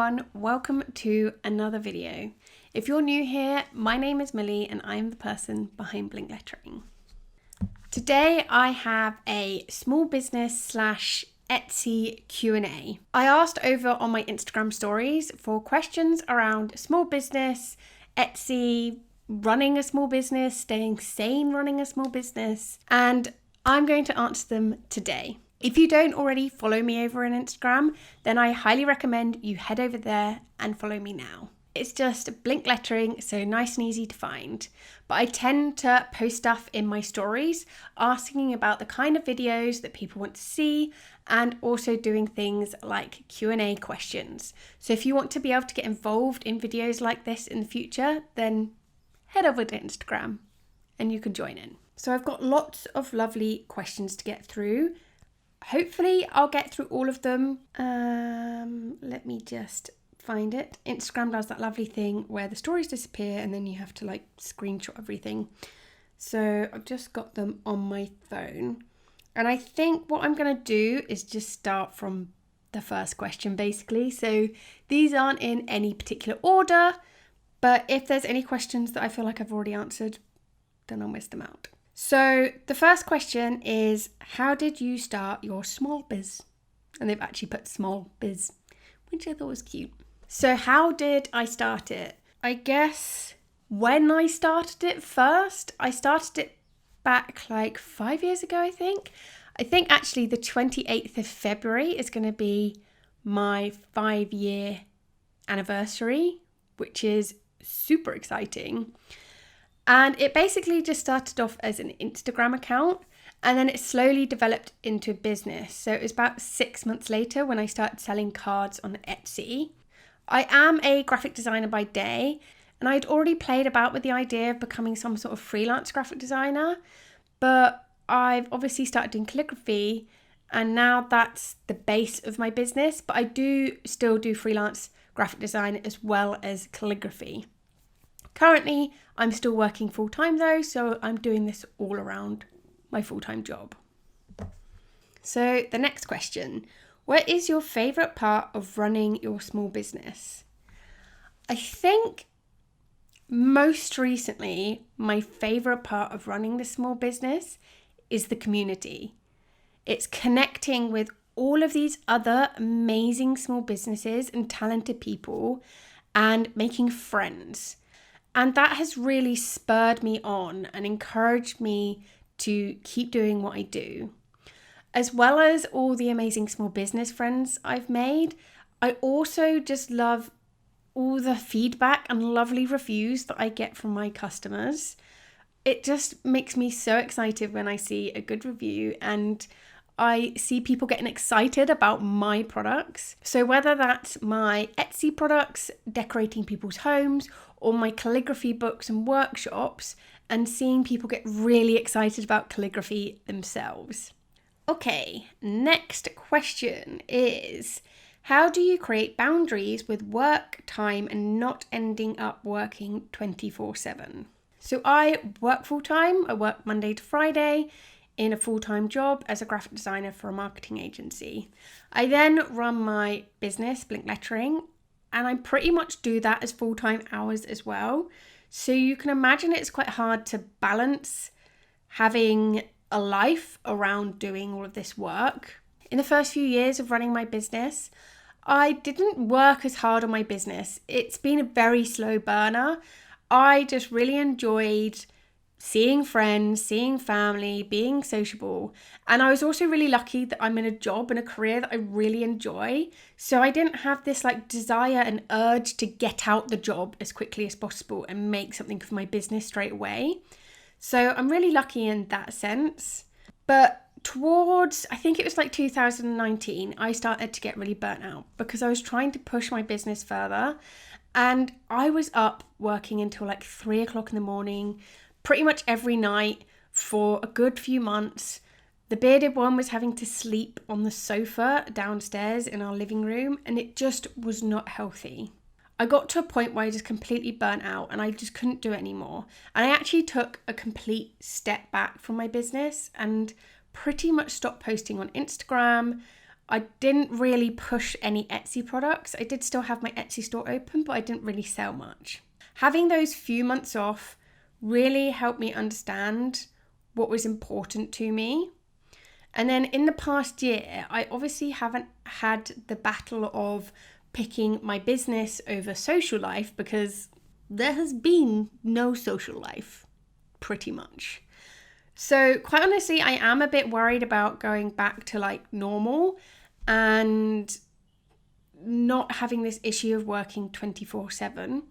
everyone, welcome to another video. If you're new here, my name is Millie and I'm the person behind Blink Lettering. Today I have a small business / Etsy Q&A. I asked over on my Instagram stories for questions around small business, Etsy, running a small business, staying sane running a small business, and I'm going to answer them today. If you don't already follow me over on Instagram, then I highly recommend you head over there and follow me now. It's just Blink Lettering, so nice and easy to find. But I tend to post stuff in my stories, asking about the kind of videos that people want to see, and also doing things like Q&A questions. So if you want to be able to get involved in videos like this in the future, then head over to Instagram and you can join in. So I've got lots of lovely questions to get through. Hopefully I'll get through all of them. Let me just find it. Instagram does that lovely thing where the stories disappear and then you have to screenshot everything. So I've just got them on my phone. And I think what I'm going to do is just start from the first question basically. So these aren't in any particular order, but if there's any questions that I feel like I've already answered, then I'll miss them out. So the first question is, how did you start your small biz? And they've actually put small biz, which I thought was cute. So how did I start it? I guess when I started it first, I started it back 5 years ago, I think. I think actually the 28th of February is going to be my 5-year anniversary, which is super exciting. And it basically just started off as an Instagram account and then it slowly developed into a business. So it was about 6 months later when I started selling cards on Etsy. I am a graphic designer by day and I'd already played about with the idea of becoming some sort of freelance graphic designer, but I've obviously started doing calligraphy and now that's the base of my business, but I do still do freelance graphic design as well as calligraphy. Currently, I'm still working full-time though, so I'm doing this all around my full-time job. So the next question, what is your favourite part of running your small business? I think most recently, my favourite part of running the small business is the community. It's connecting with all of these other amazing small businesses and talented people and making friends. And that has really spurred me on and encouraged me to keep doing what I do. As well as all the amazing small business friends I've made, I also just love all the feedback and lovely reviews that I get from my customers. It just makes me so excited when I see a good review and I see people getting excited about my products. So whether that's my Etsy products, decorating people's homes, or my calligraphy books and workshops, and seeing people get really excited about calligraphy themselves. Okay, next question is, how do you create boundaries with work time and not ending up working 24/7? So I work full-time. I work Monday to Friday in a full-time job as a graphic designer for a marketing agency. I then run my business, Blink Lettering, and I pretty much do that as full-time hours as well. So you can imagine it's quite hard to balance having a life around doing all of this work. In the first few years of running my business, I didn't work as hard on my business. It's been a very slow burner. I just really enjoyed seeing friends, seeing family, being sociable. And I was also really lucky that I'm in a job and a career that I really enjoy. So I didn't have this desire and urge to get out the job as quickly as possible and make something of my business straight away. So I'm really lucky in that sense. But towards, I think it was 2019, I started to get really burnt out because I was trying to push my business further. And I was up working until 3 o'clock in the morning, pretty much every night for a good few months. The bearded one was having to sleep on the sofa downstairs in our living room, and it just was not healthy. I got to a point where I just completely burnt out and I just couldn't do it anymore. And I actually took a complete step back from my business and pretty much stopped posting on Instagram. I didn't really push any Etsy products. I did still have my Etsy store open, but I didn't really sell much. Having those few months off really helped me understand what was important to me. And then in the past year, I obviously haven't had the battle of picking my business over social life because there has been no social life, pretty much. So quite honestly, I am a bit worried about going back to like normal and not having this issue of working 24/7.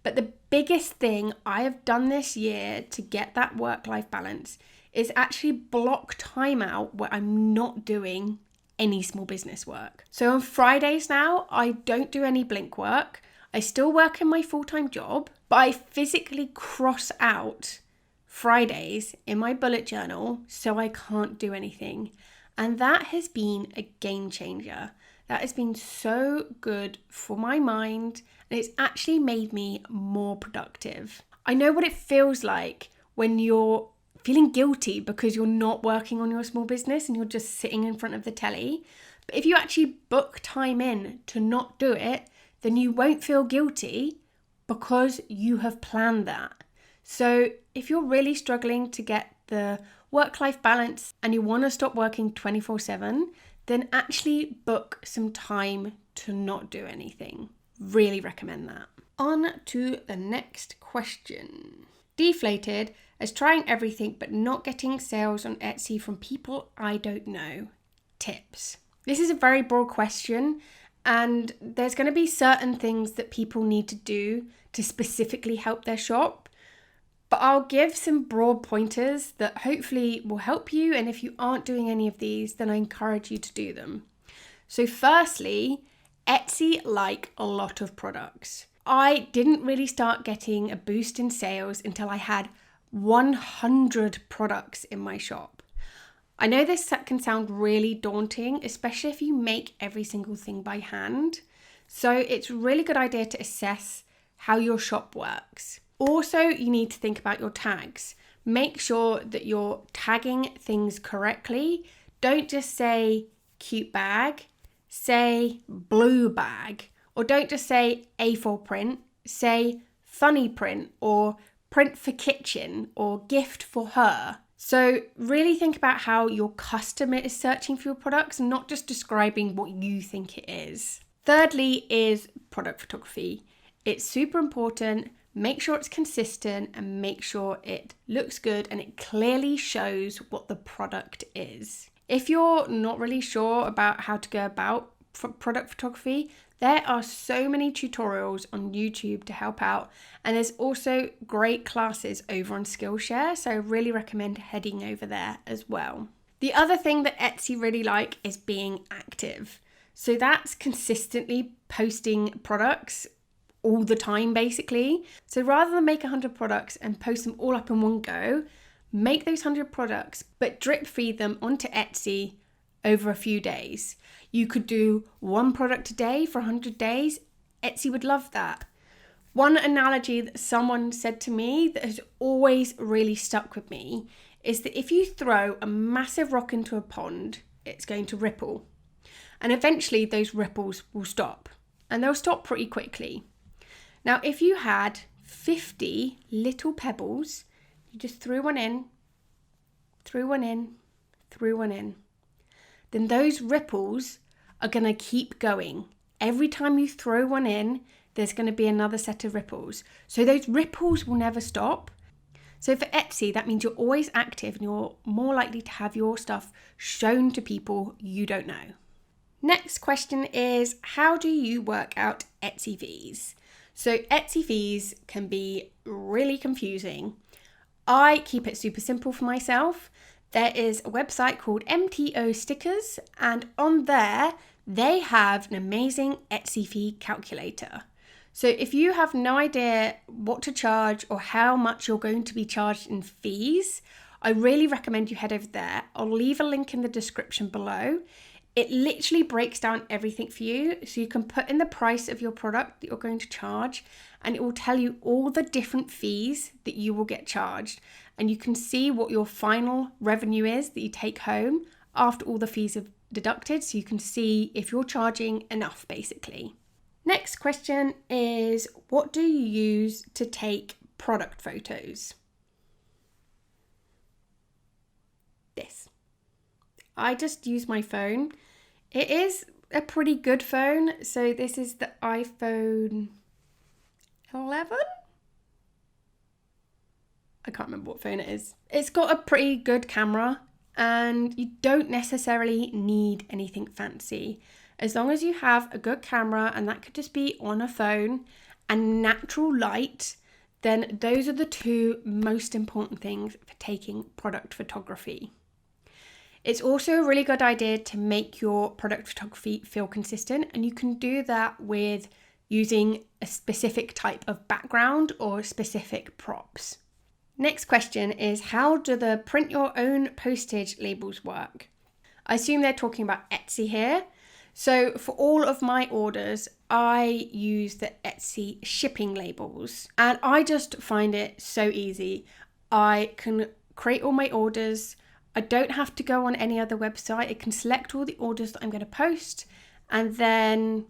But the biggest thing I have done this year to get that work-life balance is actually block time out where I'm not doing any small business work. So on Fridays now, I don't do any blink work. I still work in my full-time job, but I physically cross out Fridays in my bullet journal so I can't do anything. And that has been a game changer. That has been so good for my mind, and it's actually made me more productive. I know what it feels like when you're feeling guilty because you're not working on your small business and you're just sitting in front of the telly. But if you actually book time in to not do it, then you won't feel guilty because you have planned that. So if you're really struggling to get the work-life balance and you want to stop working 24/7, then actually book some time to not do anything. Really recommend that. On to the next question. Deflated as trying everything but not getting sales on Etsy from people I don't know. Tips. This is a very broad question, and there's going to be certain things that people need to do to specifically help their shop. But I'll give some broad pointers that hopefully will help you. And if you aren't doing any of these, then I encourage you to do them. So firstly, Etsy like a lot of products. I didn't really start getting a boost in sales until I had 100 products in my shop. I know this can sound really daunting, especially if you make every single thing by hand. So it's a really good idea to assess how your shop works. Also, you need to think about your tags. Make sure that you're tagging things correctly. Don't just say cute bag, say blue bag, or don't just say A4 print, say funny print or print for kitchen or gift for her. So really think about how your customer is searching for your products and not just describing what you think it is. Thirdly is product photography. It's super important. Make sure it's consistent and make sure it looks good and it clearly shows what the product is. If you're not really sure about how to go about product photography, there are so many tutorials on YouTube to help out, and there's also great classes over on Skillshare, so I really recommend heading over there as well. The other thing that Etsy really like is being active. So that's consistently posting products all the time, basically. So rather than make 100 products and post them all up in one go, make those 100 products, but drip feed them onto Etsy over a few days. You could do one product a day for 100 days. Etsy would love that. One analogy that someone said to me that has always really stuck with me is that if you throw a massive rock into a pond, it's going to ripple. And eventually those ripples will stop. And they'll stop pretty quickly. Now, if you had 50 little pebbles, you just threw one in, threw one in, threw one in, then those ripples are going to keep going. Every time you throw one in, there's going to be another set of ripples. So those ripples will never stop. So for Etsy, that means you're always active and you're more likely to have your stuff shown to people you don't know. Next question is, how do you work out Etsy fees? So Etsy fees can be really confusing. I keep it super simple for myself. There is a website called MTO Stickers, and on there, they have an amazing Etsy fee calculator. So if you have no idea what to charge or how much you're going to be charged in fees, I really recommend you head over there. I'll leave a link in the description below. It literally breaks down everything for you. So you can put in the price of your product that you're going to charge, and it will tell you all the different fees that you will get charged. And you can see what your final revenue is that you take home after all the fees have deducted so you can see if you're charging enough, basically. Next question is, what do you use to take product photos? This. I just use my phone. It is a pretty good phone. So this is the iPhone 11? I can't remember what phone it is. It's got a pretty good camera and you don't necessarily need anything fancy. As long as you have a good camera, and that could just be on a phone, and natural light, then those are the two most important things for taking product photography. It's also a really good idea to make your product photography feel consistent, and you can do that with using a specific type of background or specific props. Next question is, how do the print your own postage labels work? I assume they're talking about Etsy here. So for all of my orders, I use the Etsy shipping labels, and I just find it so easy. I can create all my orders. I don't have to go on any other website. It can select all the orders that I'm going to post, and then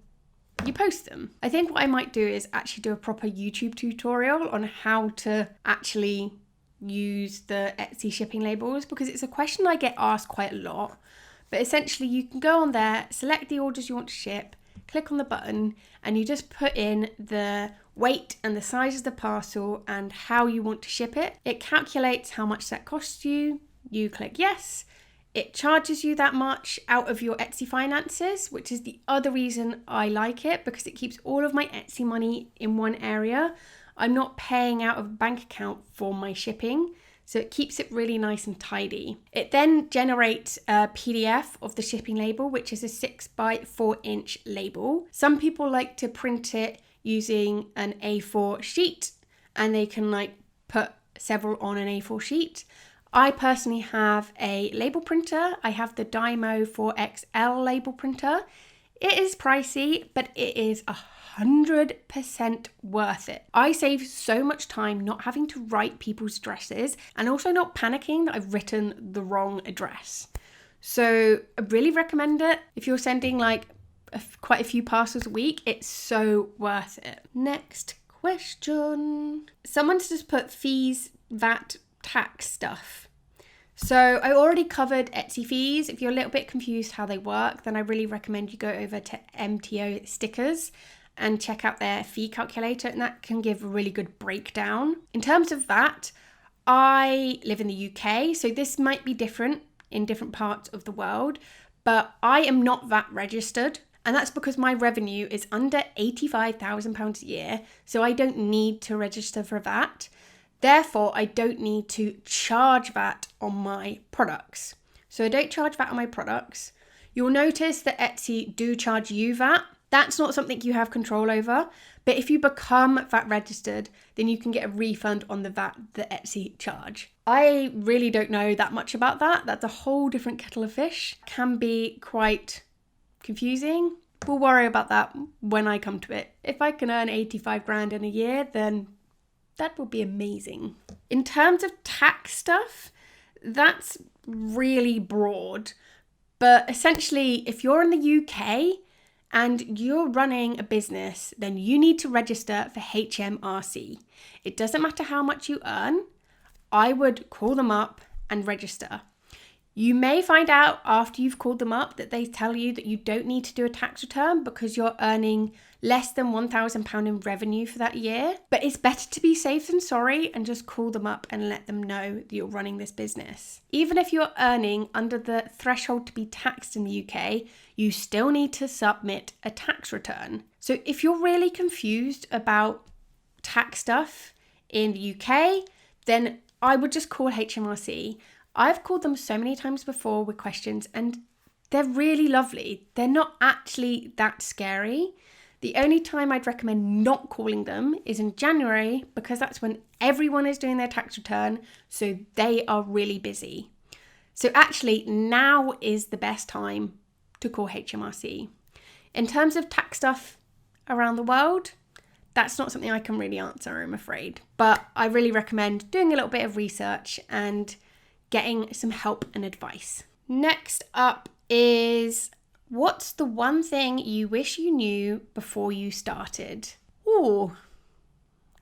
you post them. I think what I might do is actually do a proper YouTube tutorial on how to actually use the Etsy shipping labels, because it's a question I get asked quite a lot. But essentially you can go on there, select the orders you want to ship, click on the button, and you just put in the weight and the size of the parcel and how you want to ship it. It calculates how much that costs you. You click yes. It charges you that much out of your Etsy finances, which is the other reason I like it, because it keeps all of my Etsy money in one area. I'm not paying out of a bank account for my shipping. So it keeps it really nice and tidy. It then generates a PDF of the shipping label, which is a 6x4" label. Some people like to print it using an A4 sheet, and they can put several on an A4 sheet. I personally have a label printer. I have the Dymo 4XL label printer. It is pricey, but it is 100% worth it. I save so much time not having to write people's addresses, and also not panicking that I've written the wrong address. So I really recommend it. If you're sending quite a few parcels a week, it's so worth it. Next question. Someone's just put fees, VAT, tax stuff. So I already covered Etsy fees. If you're a little bit confused how they work, then I really recommend you go over to MTO Stickers and check out their fee calculator, and that can give a really good breakdown. In terms of that, I live in the UK, so this might be different in different parts of the world, but I am not VAT registered, and that's because my revenue is under £85,000 a year, so I don't need to register for VAT. Therefore, I don't need to charge VAT on my products. So I don't charge VAT on my products. You'll notice that Etsy do charge you VAT. That's not something you have control over, but if you become VAT registered, then you can get a refund on the VAT that Etsy charge. I really don't know that much about that. That's a whole different kettle of fish. Can be quite confusing. We'll worry about that when I come to it. If I can earn 85 grand in a year, then that would be amazing. In terms of tax stuff, that's really broad. But essentially, if you're in the UK and you're running a business, then you need to register for HMRC. It doesn't matter how much you earn. I would call them up and register. You may find out after you've called them up that they tell you that you don't need to do a tax return because you're earning less than £1,000 in revenue for that year. But it's better to be safe than sorry and just call them up and let them know that you're running this business. Even if you're earning under the threshold to be taxed in the UK, you still need to submit a tax return. So if you're really confused about tax stuff in the UK, then I would just call HMRC. I've called them so many times before with questions and they're really lovely. They're not actually that scary. The only time I'd recommend not calling them is in January, because that's when everyone is doing their tax return, so they are really busy. So actually now is the best time to call HMRC. In terms of tax stuff around the world, that's not something I can really answer, I'm afraid. But I really recommend doing a little bit of research and getting some help and advice. Next up is, what's the one thing you wish you knew before you started? Ooh,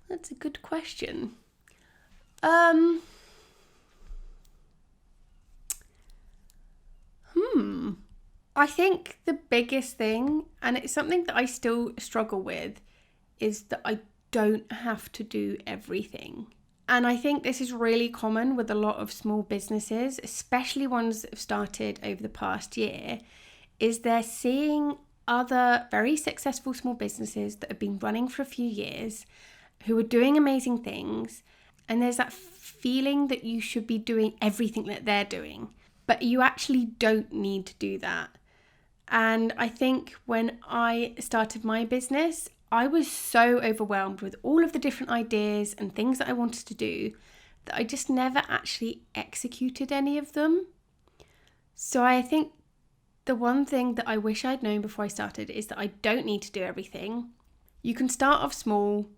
that's a good question. I think the biggest thing, and it's something that I still struggle with, is that I don't have to do everything. And I think this is really common with a lot of small businesses, especially ones that have started over the past year, is they're seeing other very successful small businesses that have been running for a few years, who are doing amazing things, and there's that feeling that you should be doing everything that they're doing, but you actually don't need to do that. And I think when I started my business, I was so overwhelmed with all of the different ideas and things that I wanted to do that I just never actually executed any of them. So I think the one thing that I wish I'd known before I started is that I don't need to do everything. You can start off small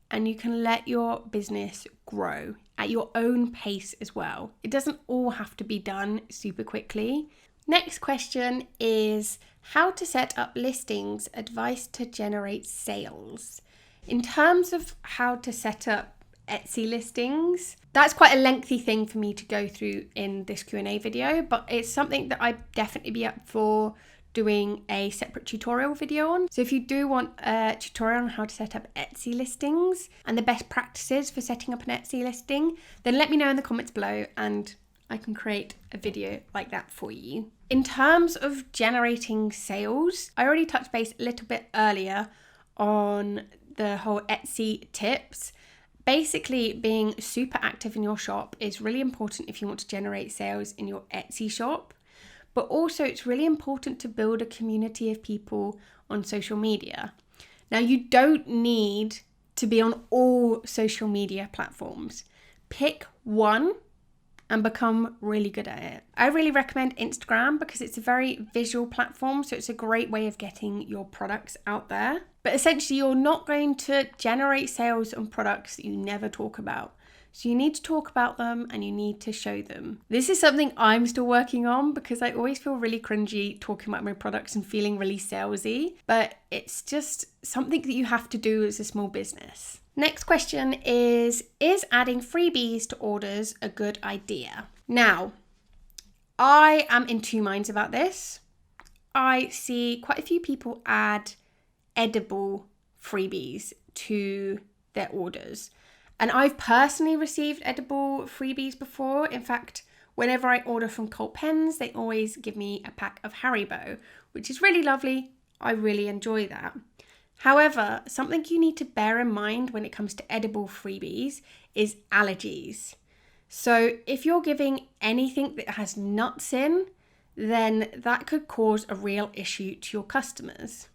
and you can let your business grow at your own pace as well. It doesn't all have to be done super quickly. Next question is how to set up listings, advice to generate sales. In terms of how to set up Etsy listings, that's quite a lengthy thing for me to go through in this Q&A video, but it's something that I'd definitely be up for doing a separate tutorial video on. So if you do want a tutorial on how to set up Etsy listings and the best practices for setting up an Etsy listing, then let me know in the comments below and I can create a video like that for you. In terms of generating sales, I already touched base a little bit earlier on the whole Etsy tips. Basically, being super active in your shop is really important if you want to generate sales in your Etsy shop. But also it's really important to build a community of people on social media. Now, you don't need to be on all social media platforms. Pick one and become really good at it. I really recommend Instagram because it's a very visual platform, so it's a great way of getting your products out there. But essentially, you're not going to generate sales on products that you never talk about. So you need to talk about them and you need to show them. This is something I'm still working on because I always feel really cringy talking about my products and feeling really salesy, but it's just something that you have to do as a small business. Next question is adding freebies to orders a good idea? Now, I am in two minds about this. I see quite a few people add edible freebies to their orders. And I've personally received edible freebies before. In fact, whenever I order from Cult Pens, they always give me a pack of Haribo, which is really lovely. I really enjoy that. However, something you need to bear in mind when it comes to edible freebies is allergies. So if you're giving anything that has nuts in, then that could cause a real issue to your customers.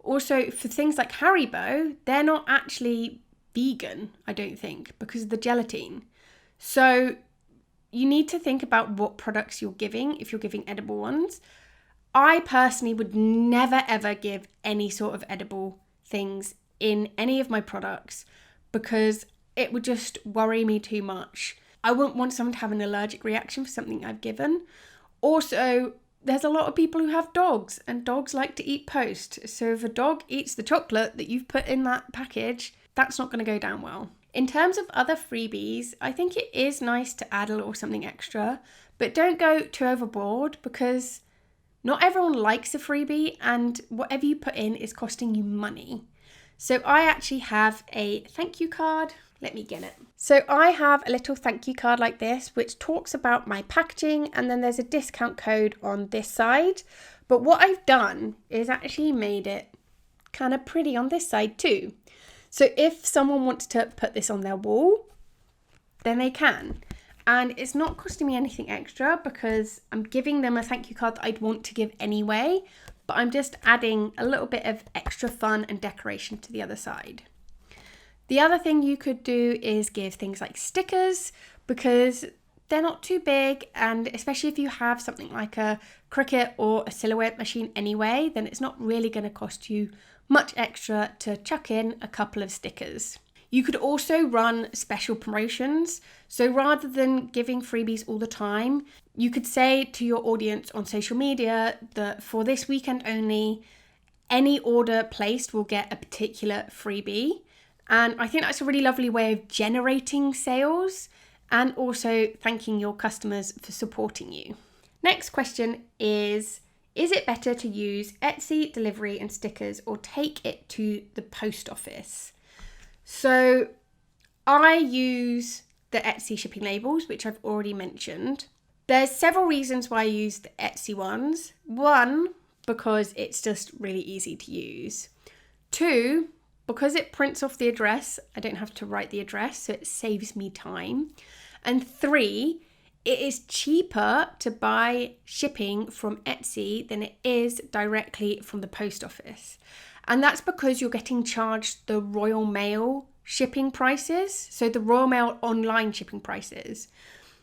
Also, for things like Haribo, they're not actually vegan, I don't think, because of the gelatin. So you need to think about what products you're giving if you're giving edible ones. I personally would never ever give any sort of edible things in any of my products because it would just worry me too much. I wouldn't want someone to have an allergic reaction for something I've given. Also, there's a lot of people who have dogs and dogs like to eat post. So if a dog eats the chocolate that you've put in that package, that's not going to go down well. In terms of other freebies, I think it is nice to add a little something extra, but don't go too overboard because not everyone likes a freebie and whatever you put in is costing you money. So I actually have a thank you card. Let me get it. So I have a little thank you card like this, which talks about my packaging, and then there's a discount code on this side. But what I've done is actually made it kind of pretty on this side too. So if someone wants to put this on their wall, then they can. And it's not costing me anything extra because I'm giving them a thank you card that I'd want to give anyway, but I'm just adding a little bit of extra fun and decoration to the other side. The other thing you could do is give things like stickers because they're not too big, and especially if you have something like a Cricut or a silhouette machine anyway, then it's not really going to cost you much extra to chuck in a couple of stickers. You could also run special promotions. So rather than giving freebies all the time, you could say to your audience on social media that for this weekend only, any order placed will get a particular freebie. And I think that's a really lovely way of generating sales and also thanking your customers for supporting you. Next question is it better to use Etsy delivery and stickers or take it to the post office? So I use the Etsy shipping labels, which I've already mentioned. There's several reasons why I use the Etsy ones. One, because it's just really easy to use. Two, because it prints off the address, I don't have to write the address, so it saves me time. And three, it is cheaper to buy shipping from Etsy than it is directly from the post office. And that's because you're getting charged the Royal Mail shipping prices, so the Royal Mail online shipping prices.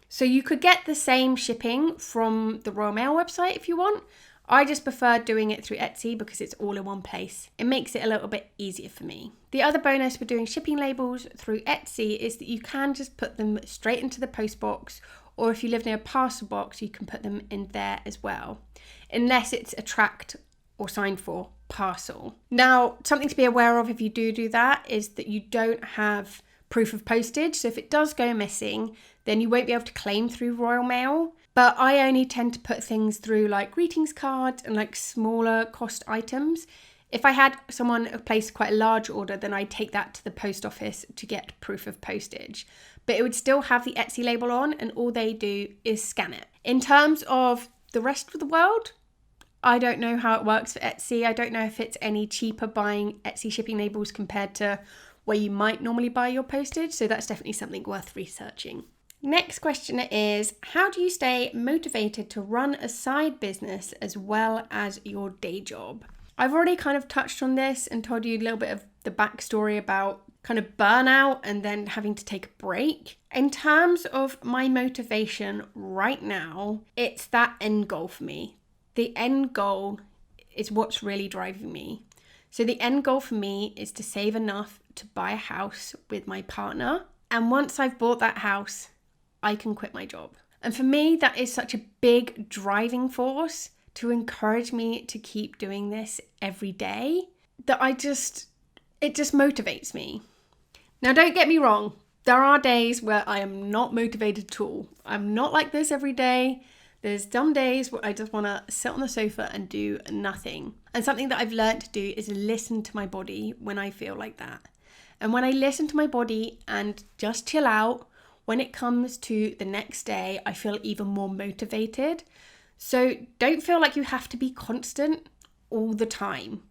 So you could get the same shipping from the Royal Mail website if you want. I just prefer doing it through Etsy because it's all in one place. It makes it a little bit easier for me. The other bonus with doing shipping labels through Etsy is that you can just put them straight into the post box, or if you live near a parcel box, you can put them in there as well, unless it's a tracked or signed for parcel. Now, something to be aware of if you do that is that you don't have proof of postage. So if it does go missing, then you won't be able to claim through Royal Mail. But I only tend to put things through like greetings cards and like smaller cost items. If I had someone place quite a large order, then I'd take that to the post office to get proof of postage. But it would still have the Etsy label on, and all they do is scan it. In terms of the rest of the world, I don't know how it works for Etsy. I don't know if it's any cheaper buying Etsy shipping labels compared to where you might normally buy your postage. So that's definitely something worth researching. Next question is, how do you stay motivated to run a side business as well as your day job? I've already kind of touched on this and told you a little bit of the backstory about kind of burnout and then having to take a break. In terms of my motivation right now, it's that end goal for me. The end goal is what's really driving me. So the end goal for me is to save enough to buy a house with my partner. And once I've bought that house, I can quit my job. And for me, that is such a big driving force to encourage me to keep doing this every day that it just motivates me. Now, don't get me wrong. There are days where I am not motivated at all. I'm not like this every day. There's some days where I just want to sit on the sofa and do nothing. And something that I've learned to do is listen to my body when I feel like that. And when I listen to my body and just chill out, when it comes to the next day, I feel even more motivated. So don't feel like you have to be constant all the time.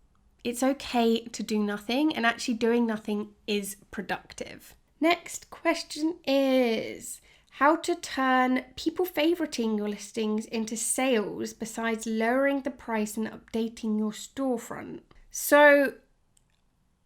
It's okay to do nothing, and actually doing nothing is productive. Next question is how to turn people favoriting your listings into sales besides lowering the price and updating your storefront. So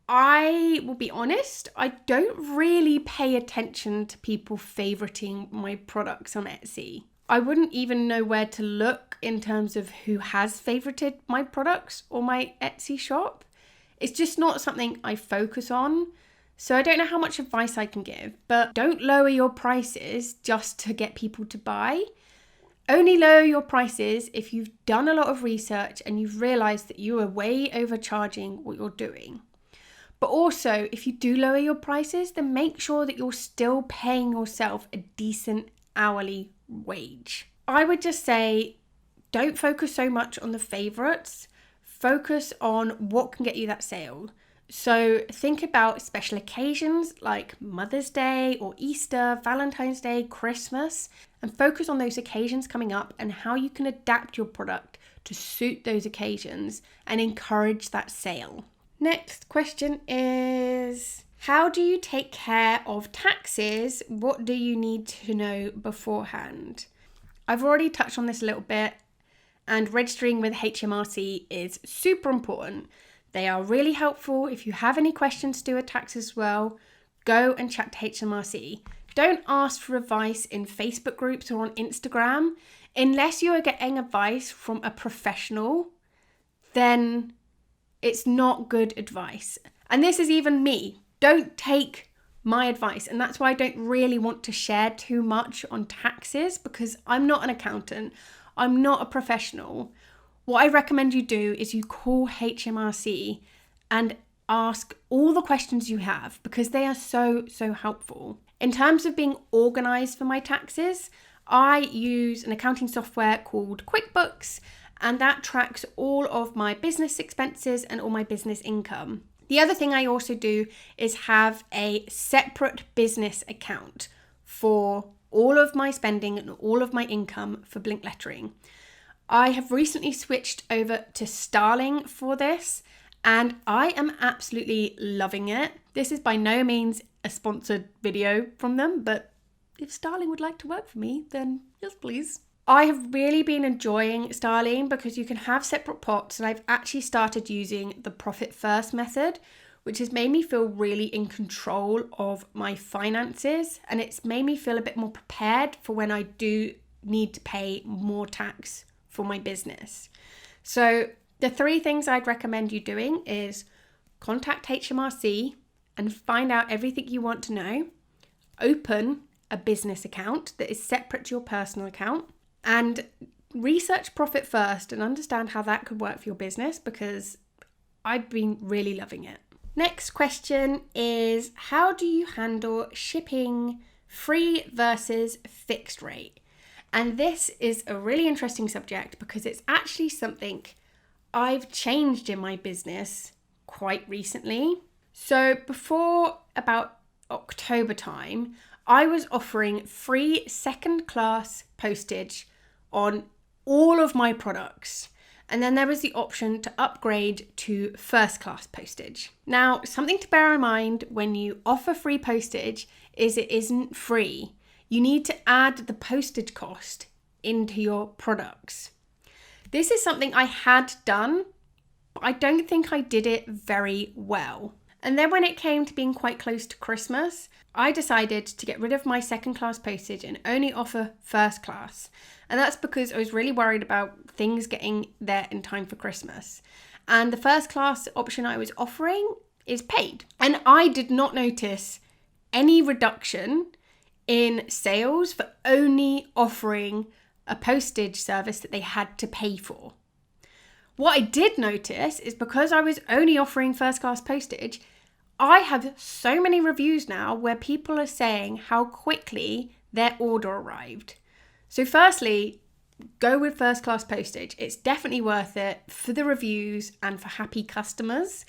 I will be honest, I don't really pay attention to people favoriting my products on Etsy. I wouldn't even know where to look in terms of who has favorited my products or my Etsy shop. It's just not something I focus on. So I don't know how much advice I can give, but don't lower your prices just to get people to buy. Only lower your prices if you've done a lot of research and you've realized that you are way overcharging what you're doing. But also, if you do lower your prices, then make sure that you're still paying yourself a decent hourly wage. I would just say, don't focus so much on the favorites. Focus on what can get you that sale. So think about special occasions like Mother's Day or Easter, Valentine's Day, Christmas, and focus on those occasions coming up and how you can adapt your product to suit those occasions and encourage that sale. Next question is, how do you take care of taxes? What do you need to know beforehand? I've already touched on this a little bit, and registering with HMRC is super important. They are really helpful. If you have any questions to do with taxes as well, go and chat to HMRC. Don't ask for advice in Facebook groups or on Instagram. Unless you are getting advice from a professional, then it's not good advice. And this is even me. Don't take my advice. And that's why I don't really want to share too much on taxes, because I'm not an accountant. I'm not a professional. What I recommend you do is you call HMRC and ask all the questions you have, because they are so helpful. In terms of being organized for my taxes, I use an accounting software called QuickBooks, and that tracks all of my business expenses and all my business income. The other thing I also do is have a separate business account for all of my spending and all of my income for Blink Lettering. I have recently switched over to Starling for this, and I am absolutely loving it. This is by no means a sponsored video from them, but if Starling would like to work for me, then yes, please. I have really been enjoying Starling because you can have separate pots, and I've actually started using the profit first method, which has made me feel really in control of my finances, and it's made me feel a bit more prepared for when I do need to pay more tax for my business. So the 3 things I'd recommend you doing is contact HMRC and find out everything you want to know, open a business account that is separate to your personal account, and research profit first and understand how that could work for your business, because I've been really loving it. Next question is, how do you handle shipping free versus fixed rate? And this is a really interesting subject because it's actually something I've changed in my business quite recently. So before about October time, I was offering free second class postage on all of my products. And then there was the option to upgrade to first class postage. Now, something to bear in mind when you offer free postage is it isn't free. You need to add the postage cost into your products. This is something I had done, but I don't think I did it very well. And then when it came to being quite close to Christmas, I decided to get rid of my second class postage and only offer first class. And that's because I was really worried about things getting there in time for Christmas. And the first class option I was offering is paid. And I did not notice any reduction in sales for only offering a postage service that they had to pay for. What I did notice is because I was only offering first class postage, I have so many reviews now where people are saying how quickly their order arrived. So firstly, go with first class postage. It's definitely worth it for the reviews and for happy customers.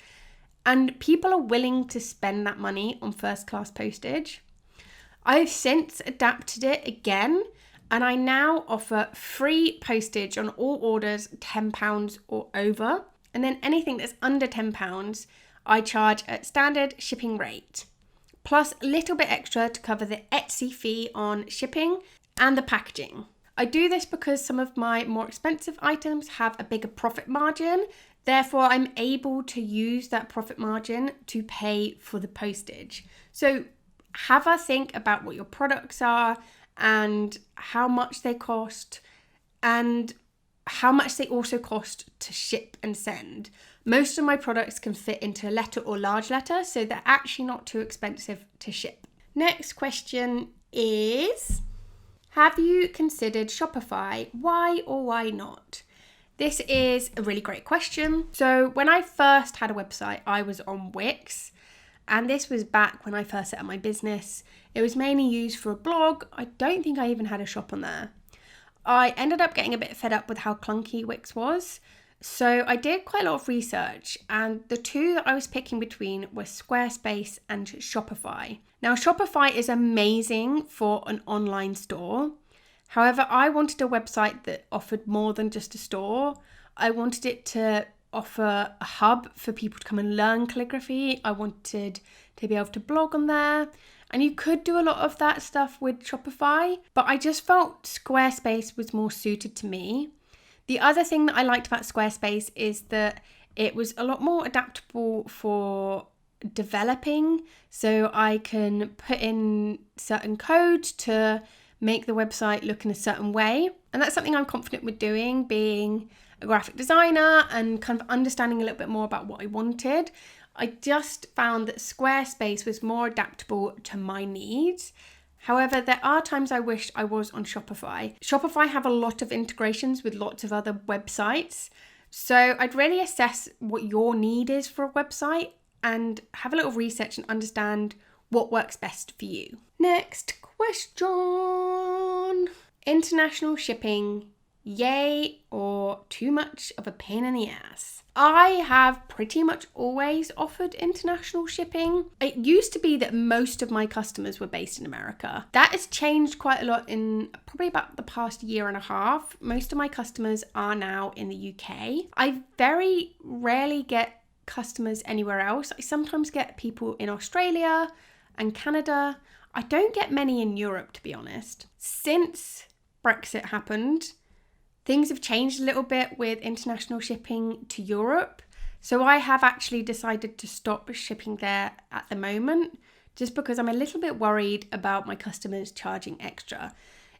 And people are willing to spend that money on first class postage. I've since adapted it again, and I now offer free postage on all orders £10 or over. And then anything that's under £10, I charge at standard shipping rate, plus a little bit extra to cover the Etsy fee on shipping and the packaging. I do this because some of my more expensive items have a bigger profit margin. Therefore, I'm able to use that profit margin to pay for the postage. So have a think about what your products are and how much they cost and how much they also cost to ship and send. Most of my products can fit into a letter or large letter, so they're actually not too expensive to ship. Next question is, have you considered Shopify? Why or why not? This is a really great question. So when I first had a website, I was on Wix, and this was back when I first set up my business. It was mainly used for a blog. I don't think I even had a shop on there. I ended up getting a bit fed up with how clunky Wix was. So I did quite a lot of research, and the two that I was picking between were Squarespace and Shopify. Now, Shopify is amazing for an online store. However, I wanted a website that offered more than just a store. I wanted it to offer a hub for people to come and learn calligraphy. I wanted to be able to blog on there. And you could do a lot of that stuff with Shopify, but I just felt Squarespace was more suited to me. The other thing that I liked about Squarespace is that it was a lot more adaptable for developing. So I can put in certain code to make the website look in a certain way. And that's something I'm confident with doing, being a graphic designer and kind of understanding a little bit more about what I wanted. I just found that Squarespace was more adaptable to my needs. However, there are times I wish I was on Shopify. Shopify have a lot of integrations with lots of other websites. So I'd really assess what your need is for a website and have a little research and understand what works best for you. Next question. International shipping, yay or too much of a pain in the ass? I have pretty much always offered international shipping. It used to be that most of my customers were based in America. That has changed quite a lot in probably about the past year and a half. Most of my customers are now in the UK. I very rarely get customers anywhere else. I sometimes get people in Australia and Canada. I don't get many in Europe, to be honest. Since Brexit happened, things have changed a little bit with international shipping to Europe. So I have actually decided to stop shipping there at the moment, just because I'm a little bit worried about my customers charging extra.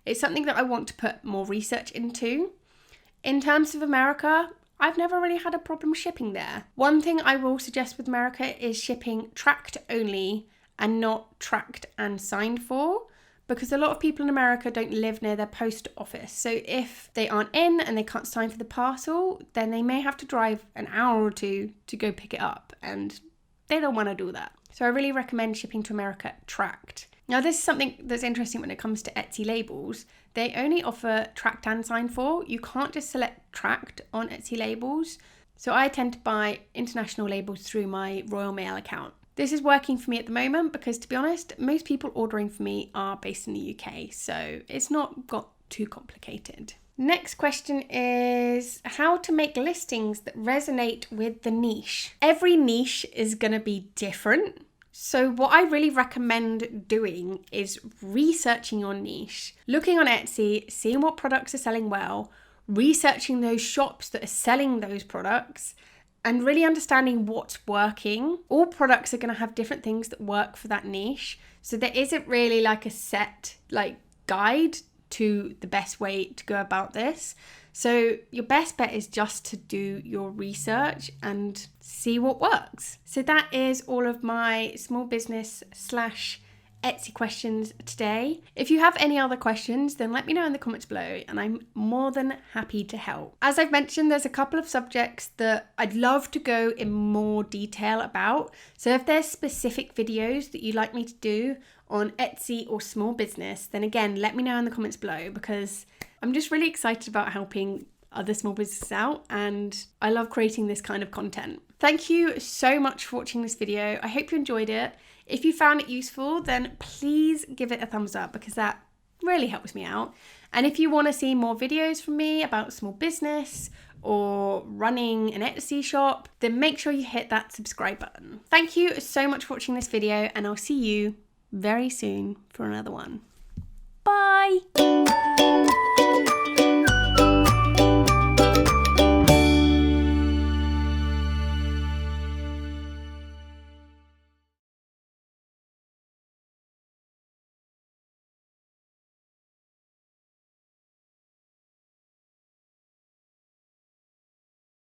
It's something that I want to put more research into. In terms of America, I've never really had a problem shipping there. One thing I will suggest with America is shipping tracked only and not tracked and signed for, because a lot of people in America don't live near their post office. So if they aren't in and they can't sign for the parcel, then they may have to drive an hour or two to go pick it up, and they don't want to do that. So I really recommend shipping to America tracked. Now, this is something that's interesting when it comes to Etsy labels. They only offer tracked and signed for. You can't just select tracked on Etsy labels. So I tend to buy international labels through my Royal Mail account. This is working for me at the moment because, to be honest, most people ordering for me are based in the UK, so it's not got too complicated. Next question is how to make listings that resonate with the niche. Every niche is going to be different. So what I really recommend doing is researching your niche, looking on Etsy, seeing what products are selling well, researching those shops that are selling those products, and really understanding what's working. All products are going to have different things that work for that niche. So there isn't really like a set guide to the best way to go about this. So your best bet is just to do your research and see what works. So that is all of my small business / Etsy questions today. If you have any other questions, then let me know in the comments below and I'm more than happy to help. As I've mentioned, there's a couple of subjects that I'd love to go in more detail about. So if there's specific videos that you'd like me to do on Etsy or small business, then again, let me know in the comments below, because I'm just really excited about helping other small businesses out and I love creating this kind of content. Thank you so much for watching this video. I hope you enjoyed it. If you found it useful, then please give it a thumbs up, because that really helps me out. And if you want to see more videos from me about small business or running an Etsy shop, then make sure you hit that subscribe button. Thank you so much for watching this video, and I'll see you very soon for another one. Bye!